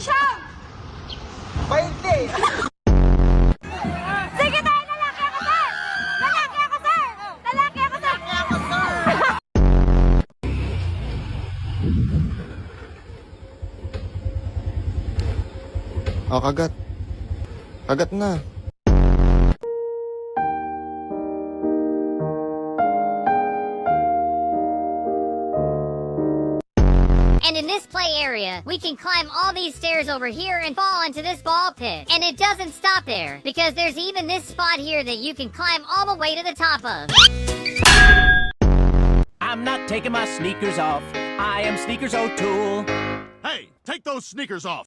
Siyam! 20. Sige tayo, lalaki ako, sir! Lalaki ako, sir! Lalaki ako, sir! Oh, kagat. Kagat na. And in this play area, we can climb all these stairs over here and fall into this ball pit. And it doesn't stop there, because there's even this spot here that you can climb all the way to the top of. I'm not taking my sneakers off. I am Sneakers O'Toole. Hey, take those sneakers off.